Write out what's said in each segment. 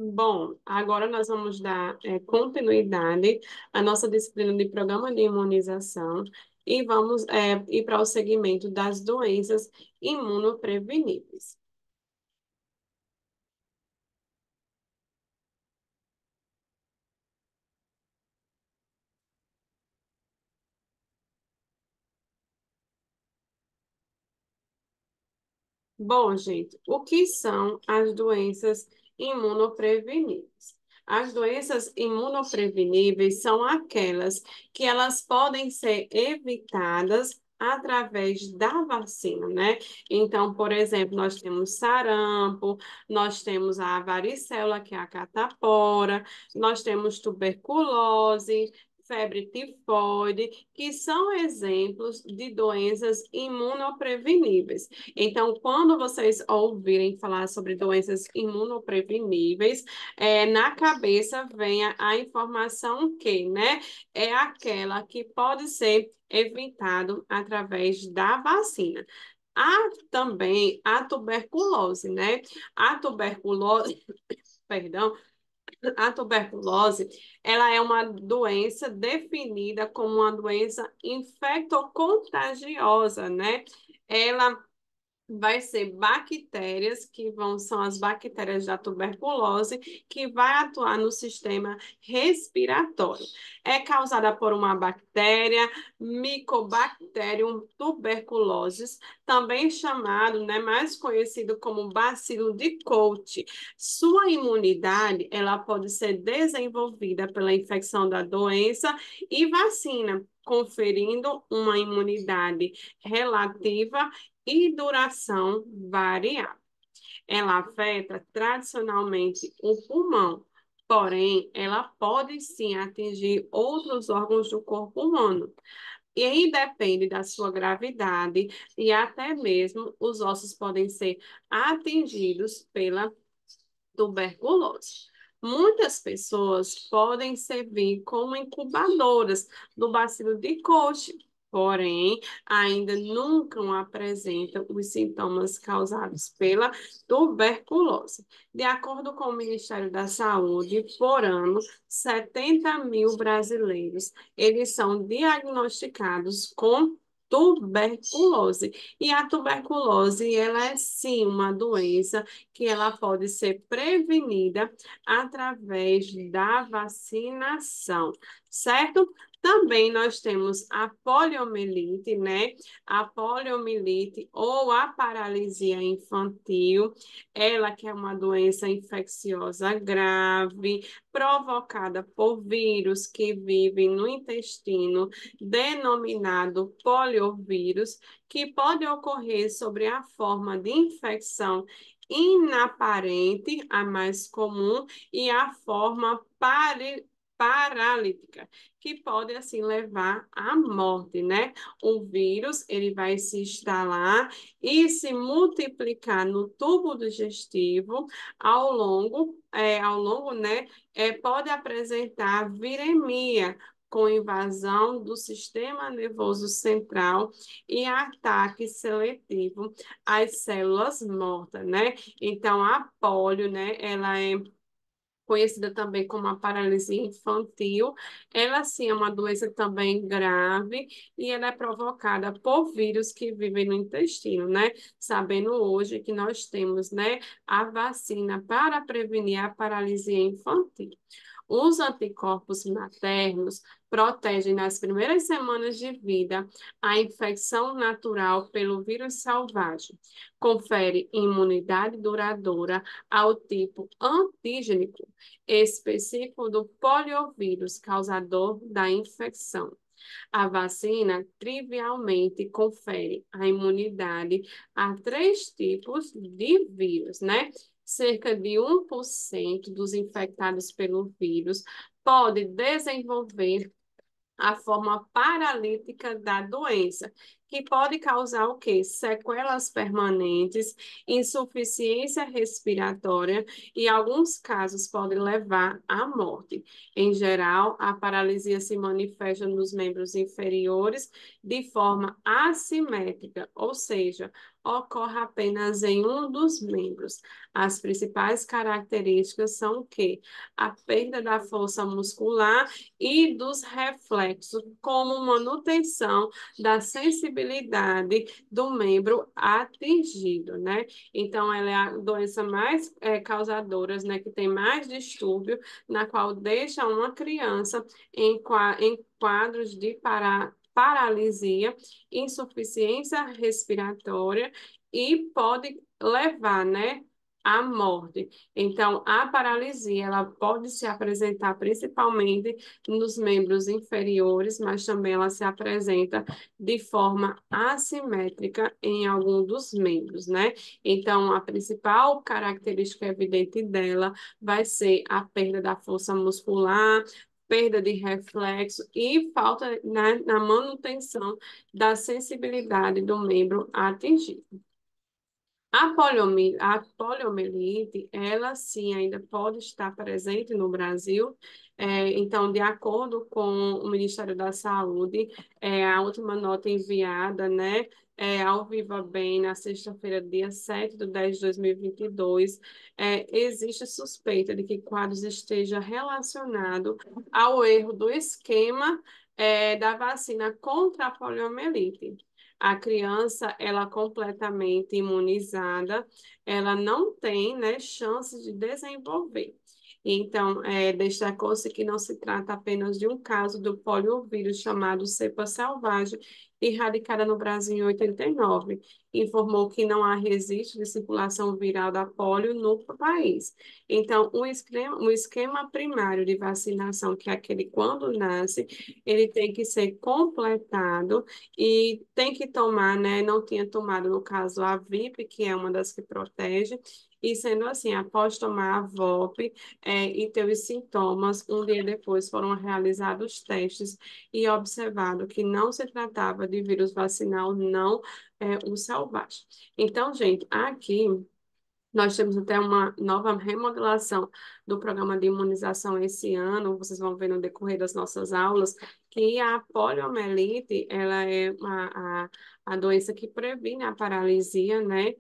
Bom, agora nós vamos dar continuidade à nossa disciplina de programa de imunização e vamos ir para o segmento das doenças imunopreveníveis. Bom, gente, o que são as doenças imunopreveníveis? As doenças imunopreveníveis são aquelas que elas podem ser evitadas através da vacina, né? Então, por exemplo, nós temos sarampo, nós temos a varicela, que é a catapora, nós temos tuberculose, febre tifoide, que são exemplos de doenças imunopreveníveis. Então, quando vocês ouvirem falar sobre doenças imunopreveníveis, na cabeça venha a informação que, né, é aquela que pode ser evitado através da vacina. Há também a tuberculose, né? A tuberculose, perdão, a tuberculose, ela é uma doença definida como uma doença infectocontagiosa, né? Ela vai ser bactérias, são as bactérias da tuberculose, que vai atuar no sistema respiratório. É causada por uma bactéria, Mycobacterium tuberculosis, também chamado, né, mais conhecido como bacilo de Koch. Sua imunidade, ela pode ser desenvolvida pela infecção da doença e vacina, conferindo uma imunidade relativa e duração variável. Ela afeta tradicionalmente o pulmão, porém, ela pode sim atingir outros órgãos do corpo humano. E aí depende da sua gravidade e até mesmo os ossos podem ser atingidos pela tuberculose. Muitas pessoas podem servir como incubadoras do bacilo de Koch, porém, ainda nunca apresentam os sintomas causados pela tuberculose. De acordo com o Ministério da Saúde, por ano, 70 mil brasileiros, eles são diagnosticados com tuberculose. E a tuberculose, ela é sim uma doença que ela pode ser prevenida através da vacinação, certo? Também nós temos a poliomielite, né? A poliomielite ou a paralisia infantil, ela que é uma doença infecciosa grave, provocada por vírus que vivem no intestino, denominado poliovírus, que pode ocorrer sobre a forma de infecção inaparente, a mais comum, e a forma paralítica, que pode assim levar à morte, né? O vírus, ele vai se instalar e se multiplicar no tubo digestivo ao longo, né? Pode apresentar viremia, com invasão do sistema nervoso central e ataque seletivo às células mortas, né? Então, a polio, né, ela é conhecida também como a paralisia infantil. Ela, sim, é uma doença também grave e ela é provocada por vírus que vivem no intestino, né? Sabendo hoje que nós temos, né, a vacina para prevenir a paralisia infantil. Os anticorpos maternos protegem nas primeiras semanas de vida a infecção natural pelo vírus selvagem. Confere imunidade duradoura ao tipo antígenico específico do poliovírus causador da infecção. A vacina trivialmente confere a imunidade a três tipos de vírus, né? Cerca de 1% dos infectados pelo vírus pode desenvolver a forma paralítica da doença, que pode causar o quê? Sequelas permanentes, insuficiência respiratória e, em alguns casos, pode levar à morte. Em geral, a paralisia se manifesta nos membros inferiores de forma assimétrica, ou seja, ocorre apenas em um dos membros. As principais características são o quê? A perda da força muscular e dos reflexos, como manutenção da sensibilidade do membro atingido, né? Então, ela é a doença mais causadora, né, que tem mais distúrbio, na qual deixa uma criança em quadros de paralisia, insuficiência respiratória e pode levar, né, à morte. Então, a paralisia, ela pode se apresentar principalmente nos membros inferiores, mas também ela se apresenta de forma assimétrica em algum dos membros, né? Então, a principal característica evidente dela vai ser a perda da força muscular, perda de reflexo e falta na manutenção da sensibilidade do membro atingido. A poliomielite, ela sim ainda pode estar presente no Brasil. Então, de acordo com o Ministério da Saúde, a última nota enviada, né, ao Viva Bem, na sexta-feira, dia 7/10/2022, existe suspeita de que quadros esteja relacionado ao erro do esquema, da vacina contra a poliomielite. A criança, ela completamente imunizada, ela não tem, né, chance de desenvolver. Então, destacou-se que não se trata apenas de um caso do poliovírus chamado cepa selvagem, erradicada no Brasil em 89. Informou que não há registro de circulação viral da polio no país. Então, o esquema primário de vacinação, que é aquele quando nasce, ele tem que ser completado e tem que tomar, né? Não tinha tomado, no caso, a VIP, que é uma das que protege, e sendo assim, após tomar a VOP, e ter os sintomas, um dia depois foram realizados testes e observado que não se tratava de vírus vacinal, não o selvagem. Então, gente, aqui nós temos até uma nova remodelação do programa de imunização esse ano. Vocês vão ver no decorrer das nossas aulas que a poliomielite, ela é a doença que previne a paralisia, né?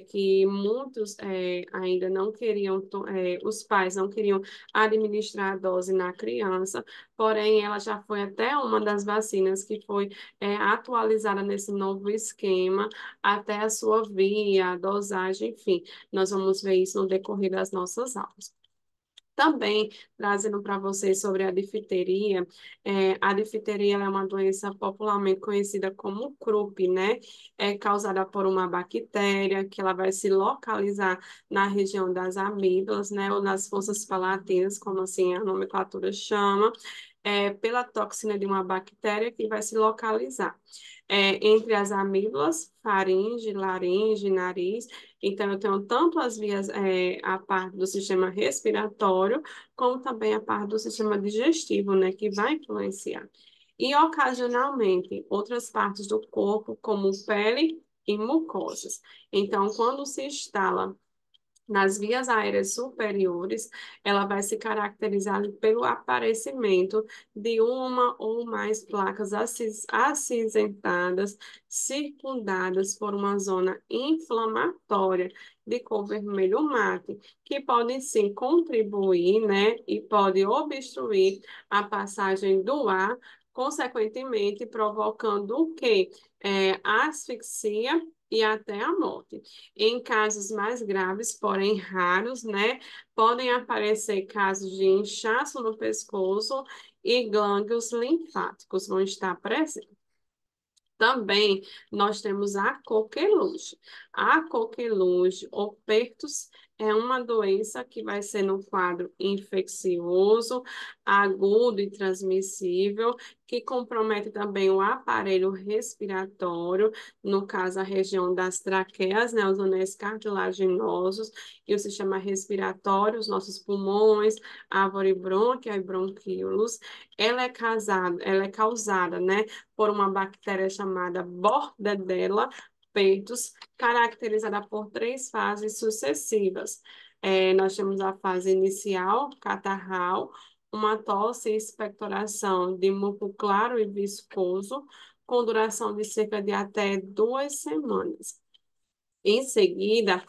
Que muitos ainda não queriam, os pais não queriam administrar a dose na criança, porém ela já foi até uma das vacinas que foi atualizada nesse novo esquema, até a sua via, a dosagem, enfim. Nós vamos ver isso no decorrer das nossas aulas. Também trazendo para vocês sobre a difteria, a difteria ela é uma doença popularmente conhecida como croup, né? É causada por uma bactéria que ela vai se localizar na região das amígdalas, né? Ou nas fossas palatinas, como assim a nomenclatura chama, pela toxina de uma bactéria que vai se localizar entre as amígdalas, faringe, laringe, nariz. Então, eu tenho tanto as vias, a parte do sistema respiratório, como também a parte do sistema digestivo, né, que vai influenciar. E, ocasionalmente, outras partes do corpo, como pele e mucosas. Então, quando se instala nas vias aéreas superiores, ela vai se caracterizar pelo aparecimento de uma ou mais placas acinzentadas, circundadas por uma zona inflamatória de cor vermelho mate, que podem sim contribuir, né, e pode obstruir a passagem do ar, consequentemente provocando o quê? Asfixia e até a morte. Em casos mais graves, porém raros, né, podem aparecer casos de inchaço no pescoço e glândulos linfáticos vão estar presentes. Também nós temos a coqueluche. A coqueluche ou pertus é uma doença que vai ser no quadro infeccioso, agudo e transmissível, que compromete também o aparelho respiratório, no caso a região das traqueias, né, os anéis cartilaginosos e o sistema respiratório, os nossos pulmões, árvore brônquia e bronquíolos. Ela é causada, né, por uma bactéria chamada Bordetella pertus, caracterizada por três fases sucessivas. Nós temos a fase inicial, catarral, uma tosse e expectoração de muco claro e viscoso, com duração de cerca de até 2 semanas. Em seguida,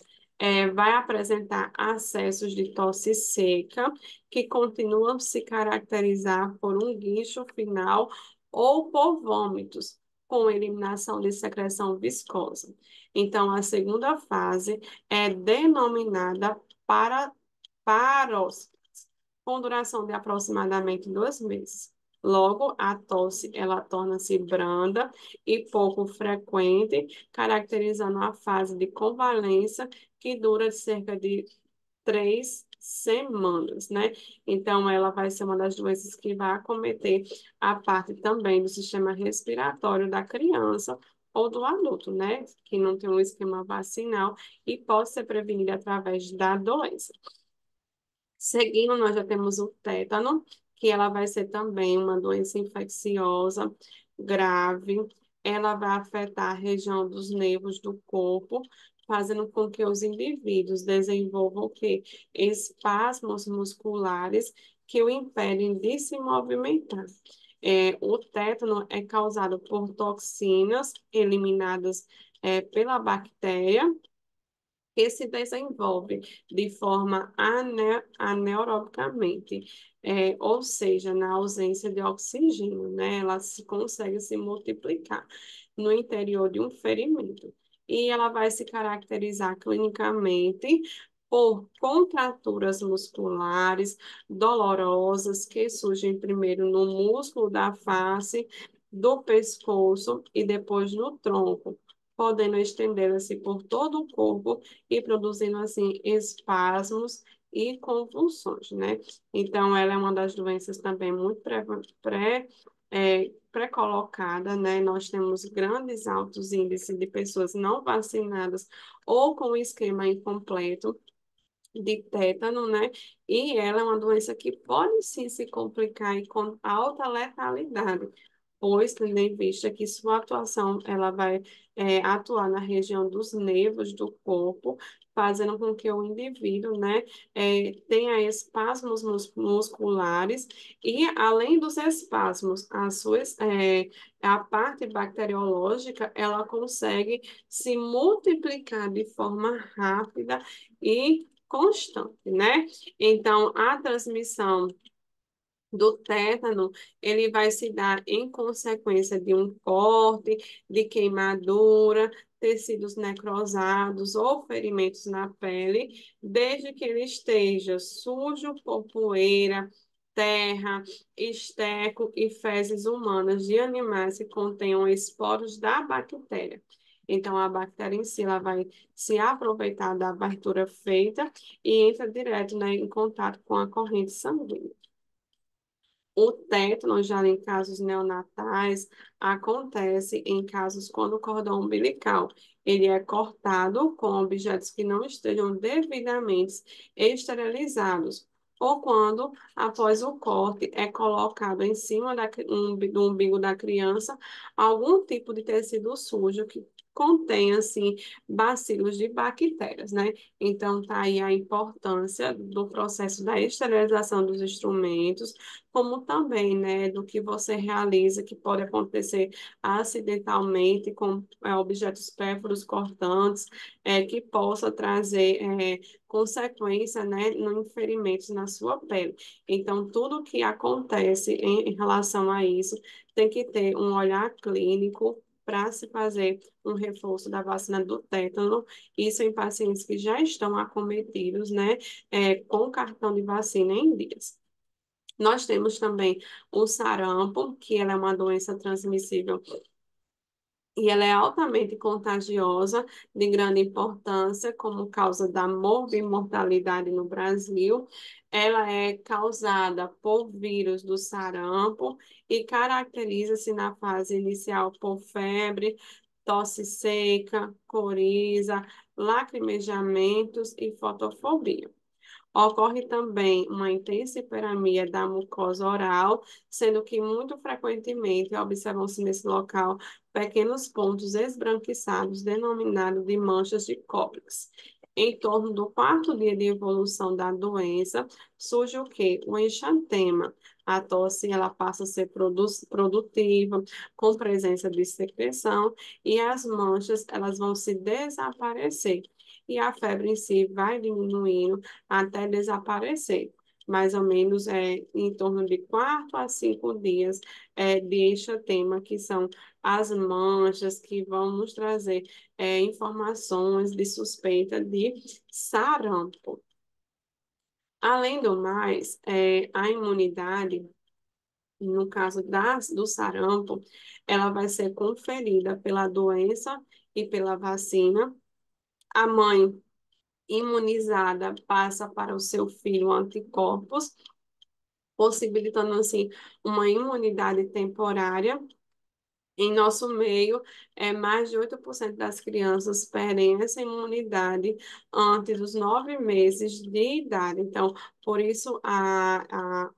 vai apresentar acessos de tosse seca, que continuam a se caracterizar por um guincho final ou por vômitos, com eliminação de secreção viscosa. Então, a segunda fase é denominada paróstase, com duração de aproximadamente 2 meses. Logo, a tosse ela torna-se branda e pouco frequente, caracterizando a fase de convalescência que dura cerca de 3 semanas, né? Então, ela vai ser uma das doenças que vai acometer a parte também do sistema respiratório da criança ou do adulto, né? Que não tem um esquema vacinal e pode ser prevenida através da doença. Seguindo, nós já temos o tétano, que ela vai ser também uma doença infecciosa grave. Ela vai afetar a região dos nervos do corpo, fazendo com que os indivíduos desenvolvam o quê? Espasmos musculares que o impedem de se movimentar. O tétano é causado por toxinas eliminadas, pela bactéria que se desenvolve de forma anaerobicamente, ou seja, na ausência de oxigênio, né? Ela se consegue se multiplicar no interior de um ferimento. E ela vai se caracterizar clinicamente por contraturas musculares dolorosas que surgem primeiro no músculo da face, do pescoço e depois no tronco, podendo estender-se por todo o corpo e produzindo, assim, espasmos e convulsões, né? Então, ela é uma das doenças também muito pré-colocada, né? Nós temos grandes altos índices de pessoas não vacinadas ou com esquema incompleto de tétano, né? E ela é uma doença que pode sim se complicar e com alta letalidade, pois tendo em vista que sua atuação ela vai atuar na região dos nervos do corpo, fazendo com que o indivíduo, né, tenha espasmos musculares e além dos espasmos, a parte bacteriológica ela consegue se multiplicar de forma rápida e constante, né? Então, a transmissão do tétano, ele vai se dar em consequência de um corte, de queimadura, tecidos necrosados ou ferimentos na pele, desde que ele esteja sujo por poeira, terra, esterco e fezes humanas de animais que contenham esporos da bactéria. Então, a bactéria em si, ela vai se aproveitar da abertura feita e entra direto, né, em contato com a corrente sanguínea. O tétano, já em casos neonatais, acontece em casos quando o cordão umbilical ele é cortado com objetos que não estejam devidamente esterilizados, ou quando, após o corte, é colocado em cima do umbigo da criança algum tipo de tecido sujo que contém, assim, bacilos de bactérias, né? Então, tá aí a importância do processo da esterilização dos instrumentos, como também, né, do que você realiza, que pode acontecer acidentalmente com objetos pérfuros cortantes, que possa trazer consequência, né, no ferimentos na sua pele. Então, tudo que acontece em relação a isso tem que ter um olhar clínico para se fazer um reforço da vacina do tétano, isso em pacientes que já estão acometidos, né, com cartão de vacina em dias. Nós temos também o sarampo, que ela é uma doença transmissível e ela é altamente contagiosa, de grande importância como causa da morbimortalidade no Brasil. Ela é causada por vírus do sarampo e caracteriza-se na fase inicial por febre, tosse seca, coriza, lacrimejamentos e fotofobia. Ocorre também uma intensa hiperemia da mucosa oral, sendo que muito frequentemente observam-se nesse local pequenos pontos esbranquiçados, denominados de manchas de cólicos. Em torno do quarto dia de evolução da doença, surge o quê? O enxantema, a tosse ela passa a ser produtiva, com presença de secreção, e as manchas elas vão se desaparecer. E a febre em si vai diminuindo até desaparecer. Mais ou menos em torno de 4 a 5 dias de exantema, que são as manchas que vão nos trazer informações de suspeita de sarampo. Além do mais, a imunidade, no caso do sarampo, ela vai ser conferida pela doença e pela vacina. A mãe imunizada passa para o seu filho anticorpos, possibilitando assim uma imunidade temporária. Em nosso meio, mais de 8% das crianças perdem essa imunidade antes dos 9 meses de idade. Então, por isso,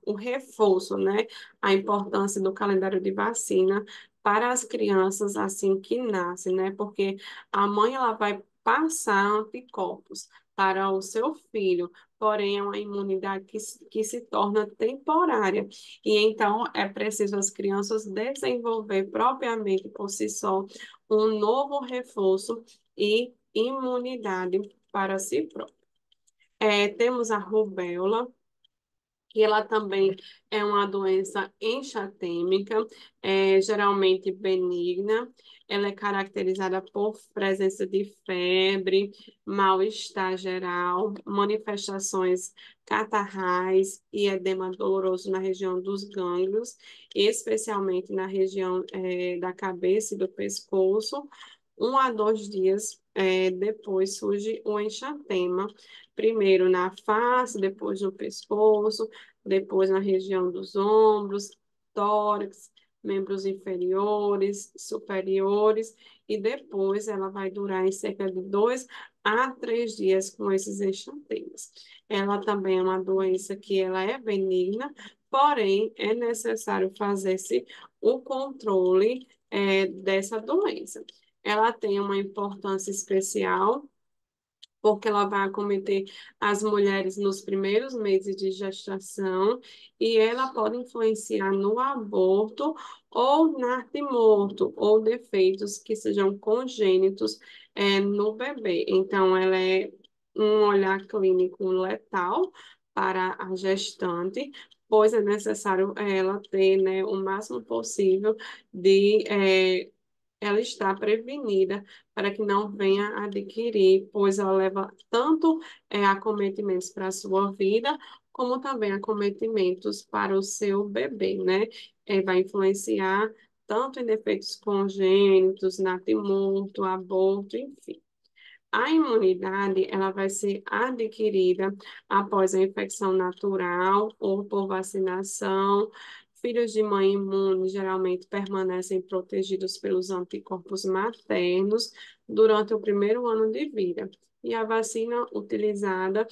o reforço, né? A importância do calendário de vacina para as crianças assim que nascem, né? Porque a mãe ela vai passar anticorpos para o seu filho, porém é uma imunidade que se torna temporária. E então é preciso as crianças desenvolver propriamente por si só um novo reforço e imunidade para si próprio. Temos a rubéola, que ela também é uma doença enxatêmica, geralmente benigna. Ela é caracterizada por presença de febre, mal-estar geral, manifestações catarrais e edema doloroso na região dos gânglios, especialmente na região, da cabeça e do pescoço. 1 a 2 dias depois surge o enxatema, primeiro na face, depois no pescoço, depois na região dos ombros, tórax, membros inferiores, superiores, e depois ela vai durar em cerca de 2 a 3 dias com esses exantemas. Ela também é uma doença que ela é benigna, porém é necessário fazer-se o controle dessa doença. Ela tem uma importância especial porque ela vai acometer as mulheres nos primeiros meses de gestação e ela pode influenciar no aborto ou nascimento ou defeitos que sejam congênitos no bebê. Então, ela é um olhar clínico letal para a gestante, pois é necessário ela ter, né, o máximo possível de ela está prevenida para que não venha a adquirir, pois ela leva tanto acometimentos para a sua vida, como também acometimentos para o seu bebê, né? Vai influenciar tanto em defeitos congênitos, natimorto, aborto, enfim. A imunidade, ela vai ser adquirida após a infecção natural ou por vacinação. Filhos de mãe imune geralmente permanecem protegidos pelos anticorpos maternos durante o primeiro ano de vida. E a vacina utilizada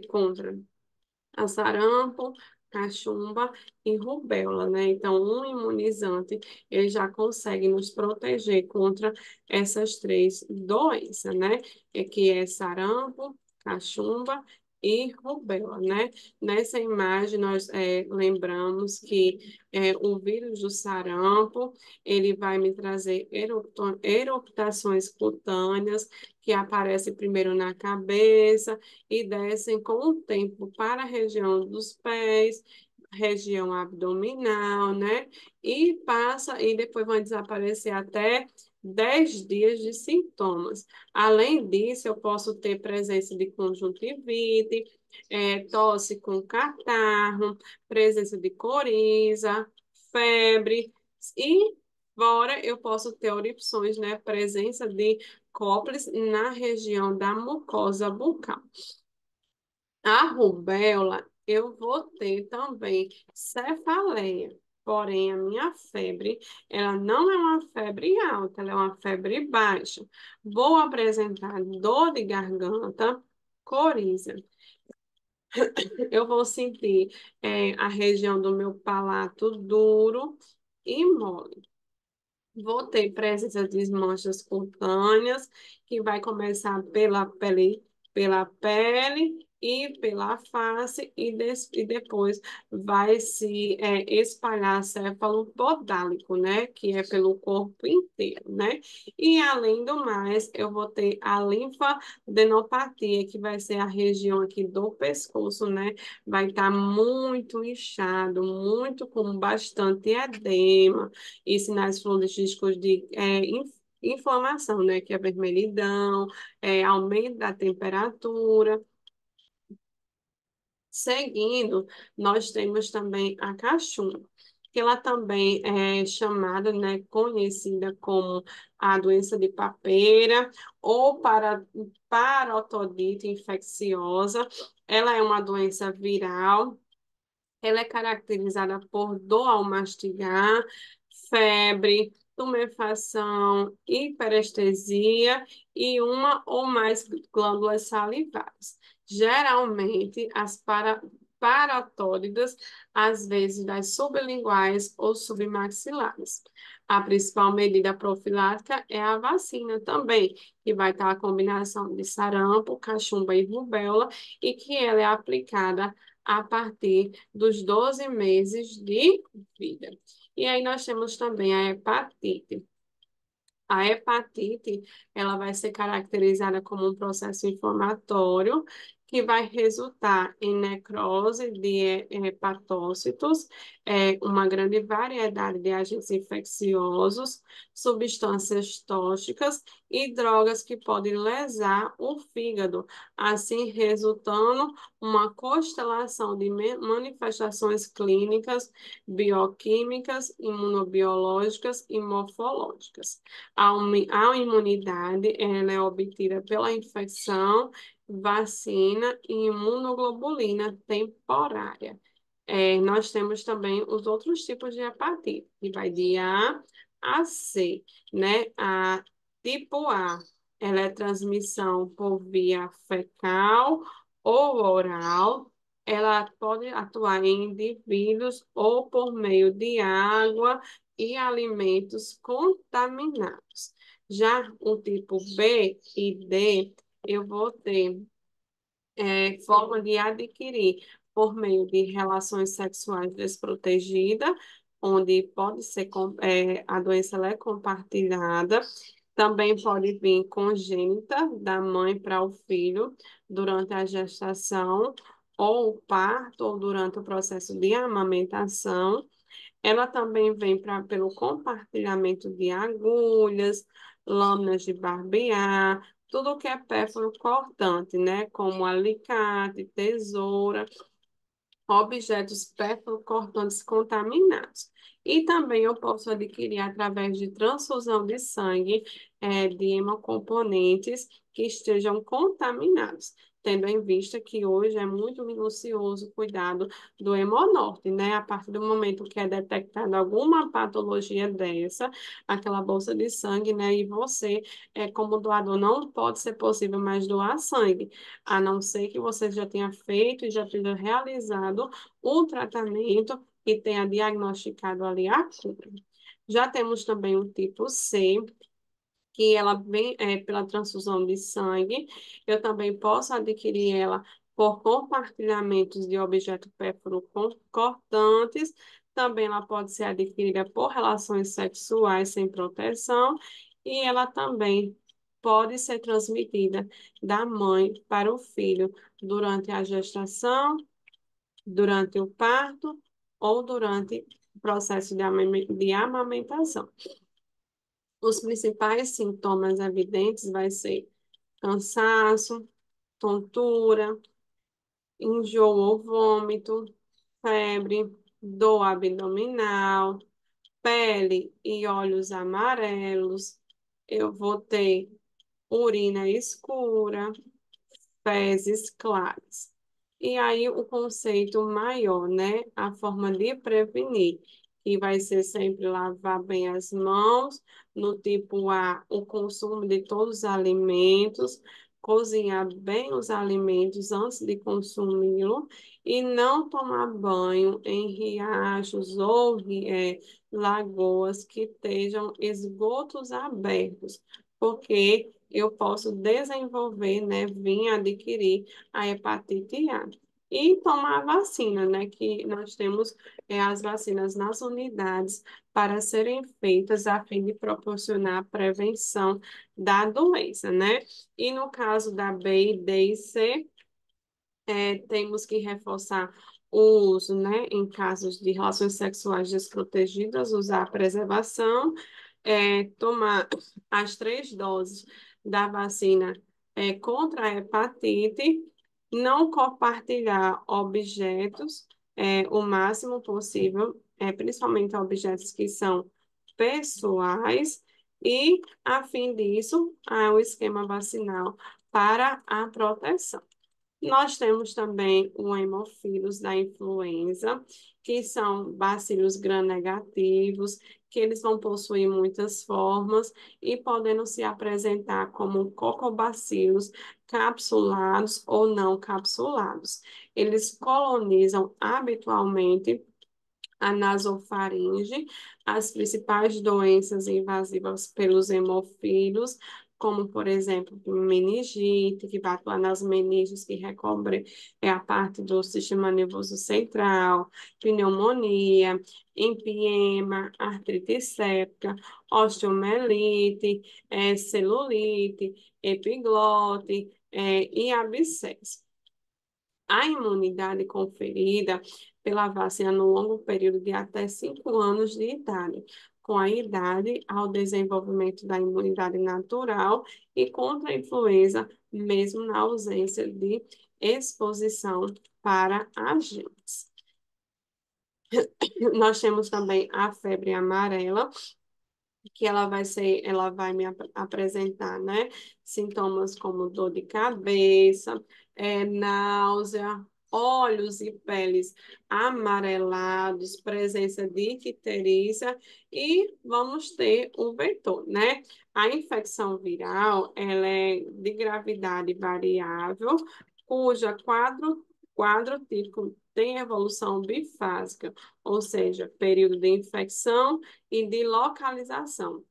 contra a sarampo, cachumba e rubéola, né? Então, um imunizante, ele já consegue nos proteger contra essas três doenças, né? Que é sarampo, cachumba e rubéola, né? Nessa imagem, nós lembramos que o vírus do sarampo, ele vai me trazer eruptações cutâneas, que aparecem primeiro na cabeça, e descem com o tempo para a região dos pés, região abdominal, né? E passa e depois vão desaparecer até 10 dias de sintomas. Além disso, eu posso ter presença de conjuntivite, tosse com catarro, presença de coriza, febre e fora eu posso ter erupções, né? Presença de cólicos na região da mucosa bucal. A rubéola, eu vou ter também cefaleia. Porém, a minha febre, ela não é uma febre alta, ela é uma febre baixa. Vou apresentar dor de garganta, coriza. Eu vou sentir a região do meu palato duro e mole. Vou ter presença de manchas cutâneas, que vai começar pela pele ir pela face e depois vai se espalhar céfalo-podálico, né? Que é pelo corpo inteiro, né? E além do mais, eu vou ter a linfadenopatia, que vai ser a região aqui do pescoço, né? Vai estar muito inchado, muito com bastante edema e sinais fluídicos de inflamação, né? Que é vermelhidão, aumento da temperatura. Seguindo, nós temos também a cachumba, que ela também é chamada, né, conhecida como a doença de papeira ou parotodite infecciosa. Ela é uma doença viral. Ela é caracterizada por dor ao mastigar, febre, tumefação, hiperestesia e uma ou mais glândulas salivares. Geralmente, paratódidas, às vezes das sublinguais ou submaxilares. A principal medida profilática é a vacina também, que vai estar a combinação de sarampo, cachumba e rubéola, e que ela é aplicada a partir dos 12 meses de vida. E aí nós temos também a hepatite. A hepatite, ela vai ser caracterizada como um processo inflamatório que vai resultar em necrose de hepatócitos, uma grande variedade de agentes infecciosos, substâncias tóxicas e drogas que podem lesar o fígado, assim resultando uma constelação de manifestações clínicas, bioquímicas, imunobiológicas e morfológicas. A imunidade ela é obtida pela infecção, vacina e imunoglobulina temporária. Nós temos também os outros tipos de hepatite, que vai de A C, né? A tipo A, ela é transmissão por via fecal ou oral. Ela pode atuar em indivíduos ou por meio de água e alimentos contaminados. Já o tipo B e D, eu vou ter forma de adquirir por meio de relações sexuais desprotegidas, onde pode ser a doença ela é compartilhada. Também pode vir congênita da mãe para o filho durante a gestação, ou o parto, ou durante o processo de amamentação. Ela também vem pelo compartilhamento de agulhas, lâminas de barbear, tudo que é pérfuro cortante, né? Como alicate, tesoura, objetos cortantes contaminados. E também eu posso adquirir através de transfusão de sangue, de hemocomponentes que estejam contaminados, tendo em vista que hoje é muito minucioso o cuidado do hemonorte, né? A partir do momento que é detectada alguma patologia dessa, aquela bolsa de sangue, né? E você, como doador, não pode ser possível mais doar sangue, a não ser que você já tenha feito e já tenha realizado o tratamento e tenha diagnosticado ali a cura. Já temos também o tipo C, que ela vem pela transfusão de sangue. Eu também posso adquirir ela por compartilhamentos de objetos cortantes. Também ela pode ser adquirida por relações sexuais sem proteção. E ela também pode ser transmitida da mãe para o filho durante a gestação, durante o parto ou durante o processo de amamentação. Os principais sintomas evidentes vai ser cansaço, tontura, enjoo ou vômito, febre, dor abdominal, pele e olhos amarelos. Eu vou ter urina escura, fezes claras. E aí o conceito maior, né? A forma de prevenir, que vai ser sempre lavar bem as mãos, no tipo A, o consumo de todos os alimentos, cozinhar bem os alimentos antes de consumi-lo e não tomar banho em riachos ou lagoas que estejam esgotos abertos, porque eu posso desenvolver, né, vir adquirir a hepatite A. E tomar a vacina, né, que nós temos as vacinas nas unidades para serem feitas a fim de proporcionar a prevenção da doença, né? E no caso da B, D e C, temos que reforçar o uso, né, em casos de relações sexuais desprotegidas, usar a preservação, tomar as 3 doses da vacina contra a hepatite, não compartilhar objetos o máximo possível, principalmente objetos que são pessoais, e, a fim disso, o esquema vacinal para a proteção. Nós temos também o hemofilus da influenza, que são bacilos gram-negativos, que eles vão possuir muitas formas e podendo se apresentar como cocobacilos capsulados ou não capsulados. Eles colonizam habitualmente a nasofaringe, as principais doenças invasivas pelos hemofílios, como, por exemplo, meningite, que vai atuar nas meninges, que recobre a parte do sistema nervoso central, pneumonia, empiema, artrite séptica, osteomielite, celulite, epiglote, e abscesso. A imunidade conferida pela vacina no longo período de até 5 anos de idade, com a idade ao desenvolvimento da imunidade natural e contra a influenza, mesmo na ausência de exposição para agentes. Nós temos também a febre amarela, que ela vai me apresentar, né? Sintomas como dor de cabeça, náusea, olhos e peles amarelados, presença de icterícia e vamos ter o vetor, né? A infecção viral, ela é de gravidade variável, cuja quadro típico tem evolução bifásica, ou seja, período de infecção e de localização.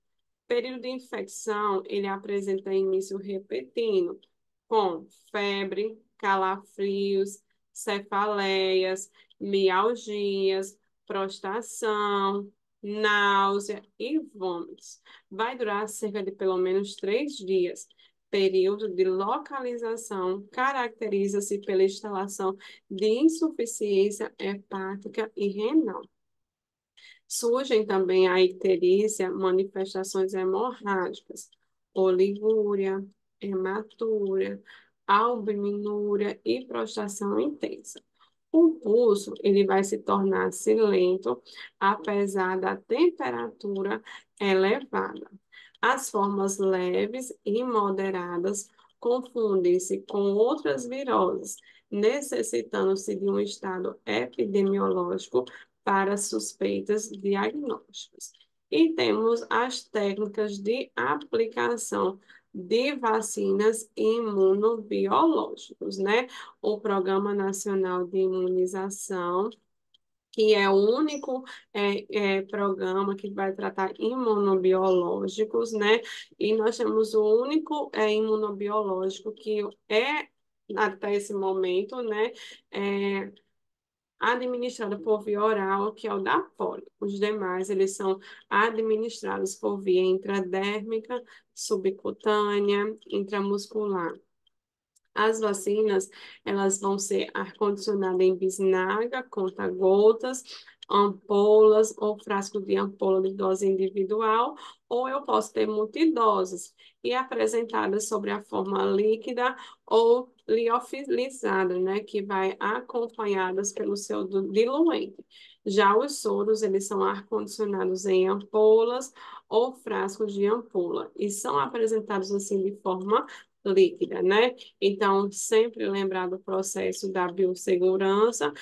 Período de infecção, ele apresenta início repentino, com febre, calafrios, cefaleias, mialgias, prostração, náusea e vômitos. Vai durar cerca de pelo menos 3 dias. Período de localização caracteriza-se pela instalação de insuficiência hepática e renal. Surgem também a icterícia, manifestações hemorrágicas, oligúria, hematúria, albuminúria e prostração intensa. O pulso ele vai se tornar-se lento, apesar da temperatura elevada. As formas leves e moderadas confundem-se com outras viroses, necessitando-se de um estado epidemiológico para suspeitas diagnósticas. E temos as técnicas de aplicação de vacinas imunobiológicos, né? O Programa Nacional de Imunização, que é o único programa que vai tratar imunobiológicos, né? E nós temos o único imunobiológico que é, até esse momento, né? É, administrado por via oral, que é o da polio. Os demais, eles são administrados por via intradérmica, subcutânea, intramuscular. As vacinas, elas vão ser ar-condicionado em bisnaga, conta-gotas, ampolas ou frasco de ampola de dose individual, ou eu posso ter multidoses e apresentadas sobre a forma líquida ou liofilizada, né, que vai acompanhadas pelo seu diluente. Já os soros, eles são ar-condicionados em ampolas ou frascos de ampola e são apresentados assim de forma líquida, né? Então, sempre lembrar do processo da biossegurança,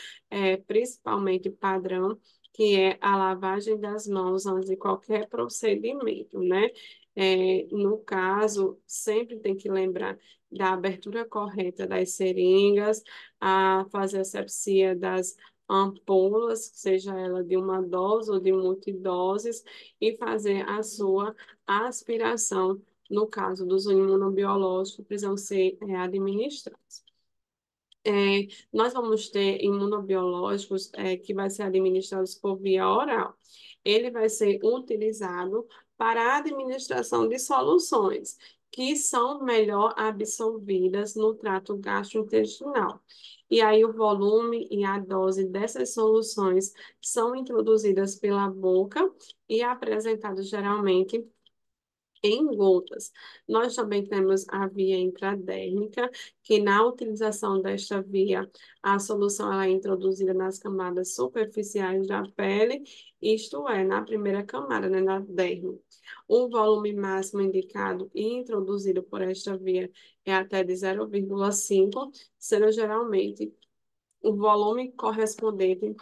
principalmente padrão, que é a lavagem das mãos antes de qualquer procedimento, né? No caso, sempre tem que lembrar da abertura correta das seringas, a fazer a asepsia das ampolas, seja ela de uma dose ou de multidoses, e fazer a sua aspiração no caso dos imunobiológicos, precisam ser administrados. É, nós vamos ter imunobiológicos que vai ser administrados por via oral. Ele vai ser utilizado para a administração de soluções que são melhor absorvidas no trato gastrointestinal. E aí o volume e a dose dessas soluções são introduzidas pela boca e apresentados geralmente em gotas. Nós também temos a via intradérmica, que na utilização desta via, a solução ela é introduzida nas camadas superficiais da pele, isto é, na primeira camada, né, na derme. O volume máximo indicado e introduzido por esta via é até de 0,5, sendo geralmente o volume correspondente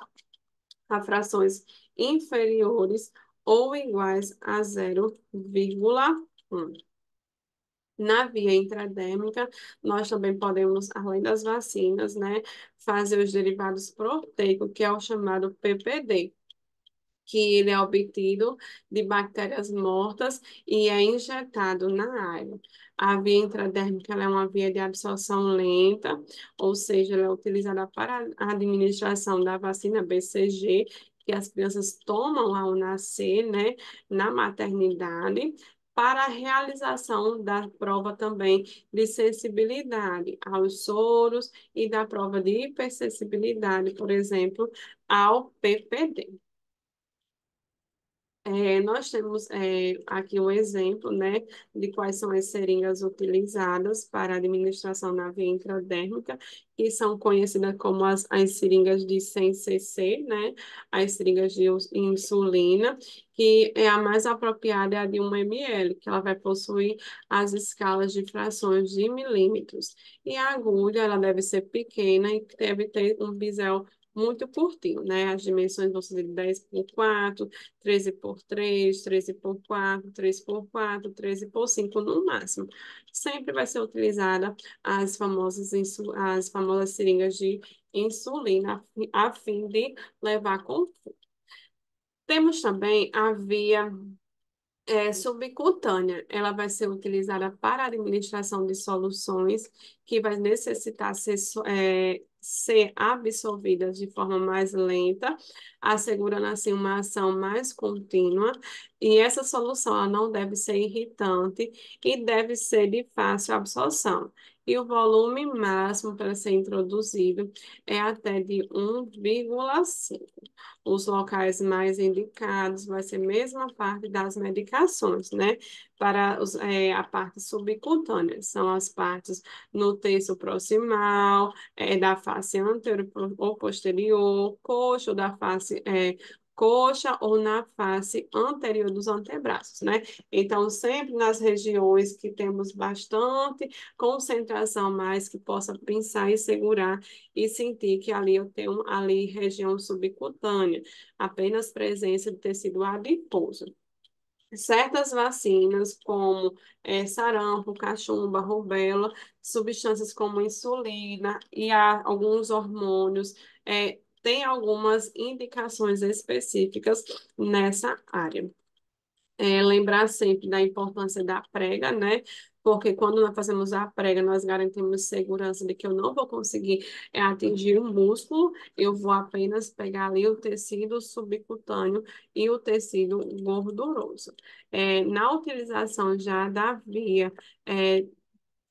a frações inferiores ou iguais a 0,1. Na via intradérmica, nós também podemos, além das vacinas, né, fazer os derivados proteicos, que é o chamado PPD, que ele é obtido de bactérias mortas e é injetado na área. A via intradérmica ela é uma via de absorção lenta, ou seja, ela é utilizada para a administração da vacina BCG, que as crianças tomam ao nascer, né, na maternidade, para a realização da prova também de sensibilidade aos soros e da prova de hipersensibilidade, por exemplo, ao PPD. Nós temos aqui um exemplo, né, de quais são as seringas utilizadas para administração na via intradérmica, que são conhecidas como as seringas de 100 cc, né, as seringas de insulina, que é a mais apropriada é a de 1 ml, que ela vai possuir as escalas de frações de milímetros. E a agulha, ela deve ser pequena e deve ter um bisel muito curtinho, né? As dimensões vão ser de 10 por 4, 13 por 3, 13 por 4, 3 por 4, 13 por 5 no máximo. Sempre vai ser utilizada as famosas seringas de insulina a fim de levar conforto. Temos também a via subcutânea. Ela vai ser utilizada para a administração de soluções que vai necessitar ser absorvidas de forma mais lenta, assegurando assim uma ação mais contínua. E essa solução ela não deve ser irritante e deve ser de fácil absorção. E o volume máximo para ser introduzido é até de 1,5. Os locais mais indicados vai ser a mesma parte das medicações, né? Para a parte subcutânea, são as partes no terço proximal, da face anterior ou posterior, coxa ou da face coxa ou na face anterior dos antebraços, né? Então, sempre nas regiões que temos bastante concentração mais que possa pinçar e segurar e sentir que ali eu tenho ali região subcutânea, apenas presença de tecido adiposo. Certas vacinas, como sarampo, cachumba, rubéola, substâncias como insulina e há alguns hormônios, tem algumas indicações específicas nessa área. Lembrar sempre da importância da prega, né? Porque quando nós fazemos a prega, nós garantimos segurança de que eu não vou conseguir atingir o músculo, eu vou apenas pegar ali o tecido subcutâneo e o tecido gorduroso. Na utilização já da via,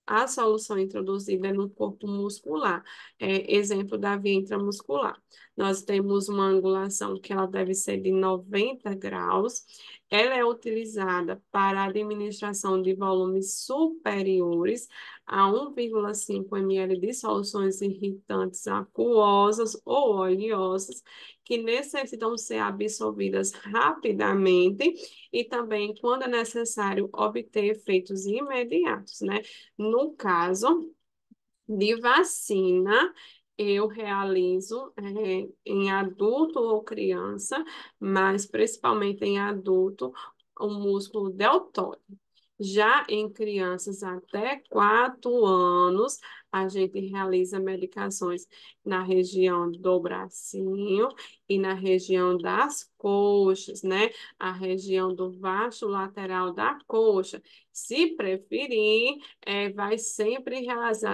a solução introduzida é no corpo muscular. Exemplo da via intramuscular. Nós temos uma angulação que ela deve ser de 90 graus. Ela é utilizada para a administração de volumes superiores a 1,5 ml de soluções irritantes aquosas ou oleosas que necessitam ser absorvidas rapidamente e também, quando é necessário, obter efeitos imediatos, né? No caso de vacina, eu realizo em adulto ou criança, mas principalmente em adulto, o músculo deltóide. Já em crianças até 4 anos, a gente realiza medicações na região do bracinho e na região das coxas, né? A região do vasto lateral da coxa. Se preferir, vai sempre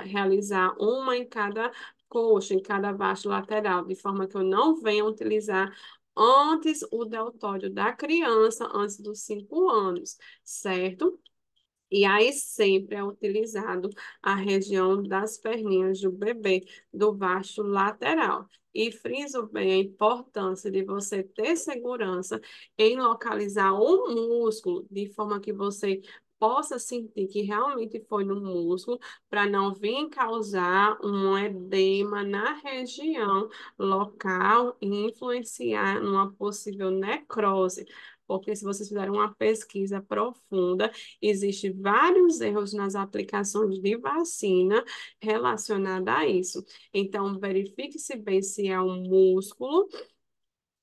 realizar uma em cada coxa, em cada vasto lateral, de forma que eu não venha utilizar antes o deltóide da criança, antes dos 5 anos, certo? E aí sempre é utilizado a região das perninhas do bebê, do vasto lateral. E friso bem a importância de você ter segurança em localizar o músculo, de forma que você possa sentir que realmente foi no músculo, para não vir causar um edema na região local e influenciar numa possível necrose. Porque se vocês fizerem uma pesquisa profunda, existem vários erros nas aplicações de vacina relacionada a isso. Então, verifique-se bem se é um músculo.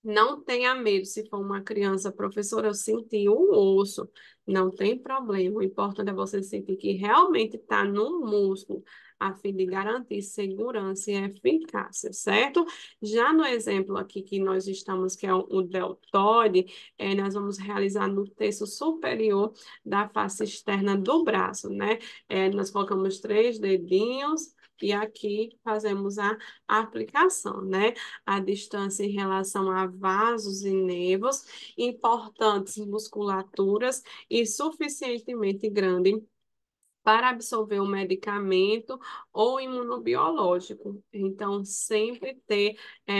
Não tenha medo se for uma criança, professora, eu senti um osso, não tem problema. O importante é você sentir que realmente está no músculo, a fim de garantir segurança e eficácia, certo? Já no exemplo aqui que nós estamos, que é o deltoide, nós vamos realizar no terço superior da face externa do braço, né? Nós colocamos 3 dedinhos. E aqui fazemos a aplicação, né? A distância em relação a vasos e nervos, importantes musculaturas e suficientemente grande para absorver o medicamento ou imunobiológico. Então, sempre ter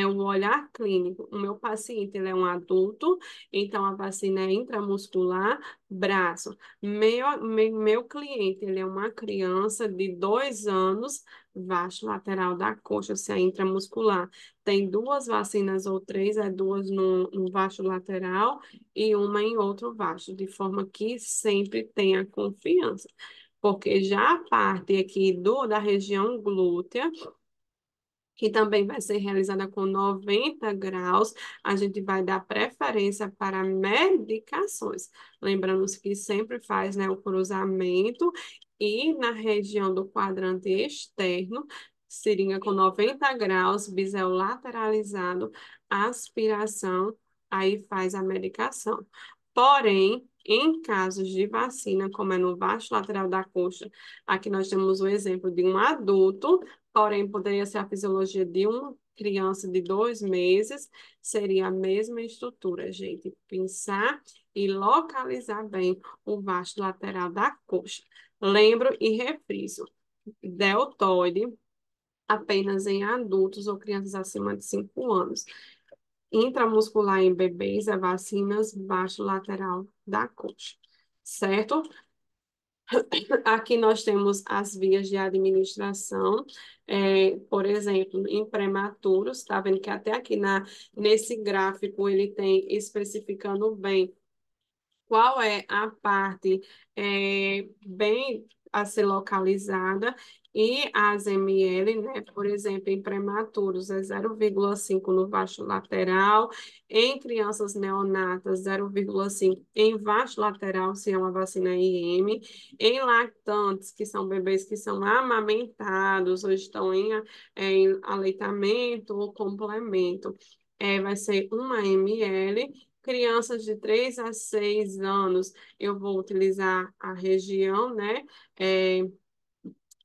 um olhar clínico. O meu paciente, ele é um adulto, então a vacina é intramuscular, braço. Meu cliente, ele é uma criança de 2 anos, vasto lateral da coxa, se é intramuscular. Tem 2 vacinas ou 3, duas no vasto lateral e uma em outro vasto, de forma que sempre tenha confiança. Porque já a parte aqui da região glútea, que também vai ser realizada com 90 graus, a gente vai dar preferência para medicações. Lembrando-se que sempre faz, né, o cruzamento e na região do quadrante externo, seringa com 90 graus, bisel lateralizado, aspiração, aí faz a medicação. Porém, em casos de vacina, como é no vasto lateral da coxa, aqui nós temos o exemplo de um adulto. Porém, poderia ser a fisiologia de uma criança de 2 meses, seria a mesma estrutura, gente. Pensar e localizar bem o vasto lateral da coxa. Lembro e refriso, deltoide apenas em adultos ou crianças acima de 5 anos. Intramuscular em bebês é vacinas vasto lateral da coxa, certo? Aqui nós temos as vias de administração, por exemplo, em prematuros, está vendo que até aqui nesse gráfico ele tem especificando bem qual é a parte bem a ser localizada e as ml, né? Por exemplo, em prematuros é 0,5 no vasto lateral, em crianças neonatas 0,5 em vasto lateral, se é uma vacina IM, em lactantes, que são bebês que são amamentados ou estão em aleitamento ou complemento, vai ser 1 ml. Crianças de 3 a 6 anos, eu vou utilizar a região, né? é,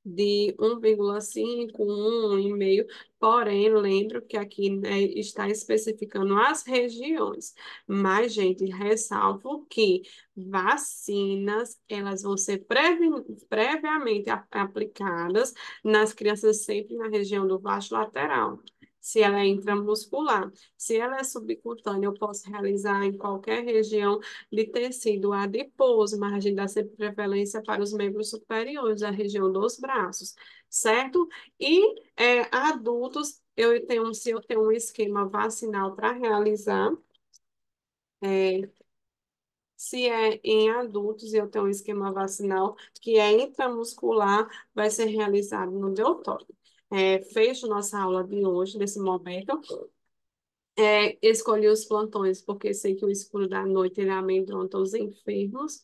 de 1,5, 1,5, porém, lembro que aqui, né, está especificando as regiões. Mas, gente, ressalvo que vacinas, elas vão ser previamente aplicadas nas crianças sempre na região do vasto lateral. Se ela é intramuscular, se ela é subcutânea, eu posso realizar em qualquer região de tecido adiposo, mas a gente dá sempre prevalência para os membros superiores, a região dos braços, certo? E adultos, se eu tenho um esquema vacinal para realizar, é, se é em adultos e eu tenho um esquema vacinal que é intramuscular, vai ser realizado no deltóide. Fecho nossa aula de hoje, nesse momento. Escolhi os plantões porque sei que o escuro da noite ele amedronta os enfermos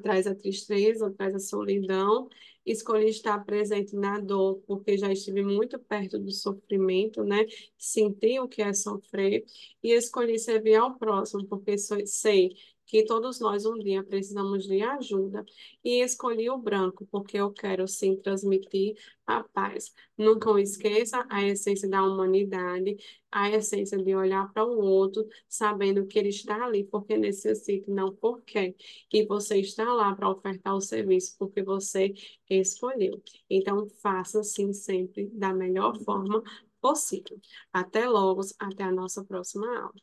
traz a tristeza, traz a solidão. Escolhi estar presente na dor, porque já estive muito perto do sofrimento, né? Senti o que é sofrer. E escolhi servir ao próximo, porque sei que todos nós um dia precisamos de ajuda. E escolhi o branco, porque eu quero sim transmitir a paz. Nunca esqueça a essência da humanidade, a essência de olhar para o outro, sabendo que ele está ali porque necessita, e não porque. E você está lá para ofertar o serviço porque você escolheu. Então, faça assim sempre da melhor forma possível. Até logo, até a nossa próxima aula.